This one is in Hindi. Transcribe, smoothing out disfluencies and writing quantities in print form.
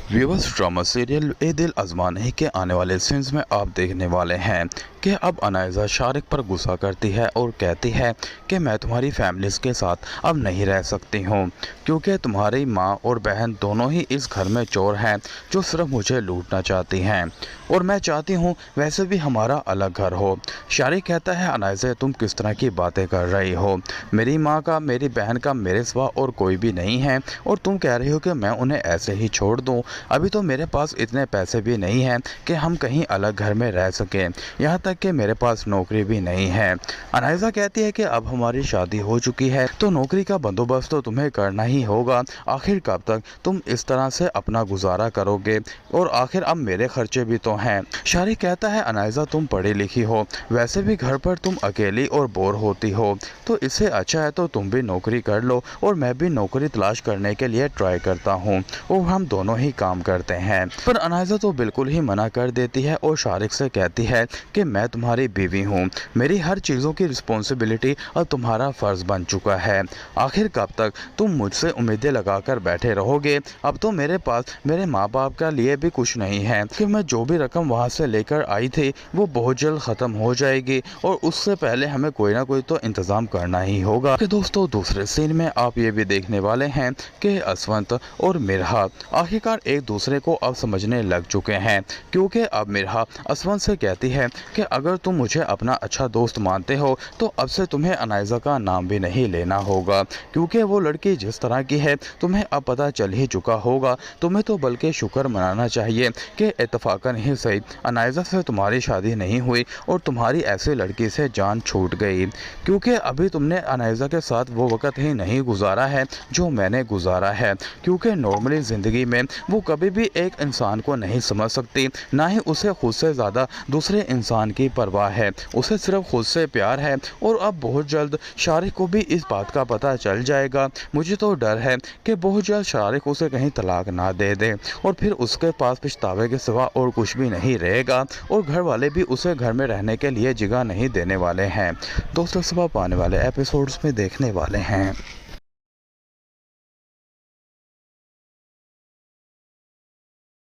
व्यूअर्स, ड्रामा सीरियल ए दिल आजमाने के आने वाले सीन्स में आप देखने वाले हैं कि अब अनायज़ा शारिक पर गुस्सा करती है और कहती है कि मैं तुम्हारी फैमिलीज़ के साथ अब नहीं रह सकती हूँ, क्योंकि तुम्हारी माँ और बहन दोनों ही इस घर में चोर हैं जो सिर्फ मुझे लूटना चाहती हैं और मैं चाहती हूँ वैसे भी हमारा अलग घर हो। शारिक कहता है, अनायज़ा तुम किस तरह की बातें कर रही हो, मेरी माँ का मेरी बहन का मेरे सिवा और कोई भी नहीं है और तुम कह रही हो कि मैं उन्हें ऐसे ही छोड़ दूँ। अभी तो मेरे पास इतने पैसे भी नहीं हैं कि हम कहीं अलग घर में रह सकें, यहाँ तक कि मेरे पास नौकरी भी नहीं है। अनायज़ा कहती है कि अब हमारी शादी हो चुकी है तो नौकरी का बंदोबस्त तो तुम्हें करना ही होगा। आखिर कब तक तुम इस तरह से अपना गुजारा करोगे और आखिर अब मेरे खर्चे भी तो हैं। शारिक कहता है, अनायज़ा तुम पढ़ी लिखी हो, वैसे भी घर पर तुम अकेली और बोर होती हो, तो इससे अच्छा है तो तुम भी नौकरी कर लो और मैं भी नौकरी तलाश करने के लिए ट्राई करता हूँ और हम दोनों ही काम करते हैं। पर अनायज़ा तो बिल्कुल ही मना कर देती है और शारिक से कहती है कि मैं तुम्हारी बीवी हूँ, मेरी हर चीज़ों की रिस्पॉन्सिबिलिटी अब तुम्हारा फ़र्ज़ बन चुका है। आखिर कब तक तुम मुझसे उम्मीदें लगाकर बैठे रहोगे। अब तो मेरे पास मेरे माँ बाप का लिए भी कुछ नहीं है कि मैं जो भी रकम वहाँ से लेकर आई थी वो बहुत जल्द ख़त्म हो जाएगी और उससे पहले हमें कोई ना कोई तो इंतज़ाम करना ही होगा। कि दोस्तों, दूसरे सीन में आप ये भी देखने वाले हैं कि असवंत और मिरहा आखिरकार एक दूसरे को अब समझने लग चुके हैं, क्योंकि अब मिरहा असवंत से कहती है कि अगर तुम मुझे अपना अच्छा दोस्त मानते हो तो अब से तुम्हें अनायज़ा का नाम भी नहीं लेना होगा, क्योंकि वो लड़की जिस तरह की है तुम्हें अब पता चल ही चुका होगा। तुम्हें तो बल्कि शुक्र मनाना चाहिए कि इत्तफाकन ही सही अनायज़ा से तुम्हारी शादी नहीं हुई और तुम्हारी ऐसी लड़की से जान छूट गई, क्योंकि अभी तुमने अनायज़ा के साथ वो वक़्त ही नहीं गुजारा है जो मैंने गुजारा है। क्योंकि नॉर्मली ज़िंदगी में वो कभी भी एक इंसान को नहीं समझ सकती, ना ही उसे खुद से ज़्यादा दूसरे इंसान की परवाह है, उसे सिर्फ खुद से प्यार है। और अब बहुत जल्द शारिक को भी इस बात का पता चल जाएगा। मुझे तो डर है कि बहुत जल्द शारिक उसे कहीं तलाक ना दे दे और फिर उसके पास पछतावे के सिवा और कुछ भी नहीं रहेगा और घर वाले भी उसे घर में रहने के लिए जगह नहीं देने वाले हैं। दोस्तों, सब आप आने वाले एपिसोड्स में देखने वाले हैं।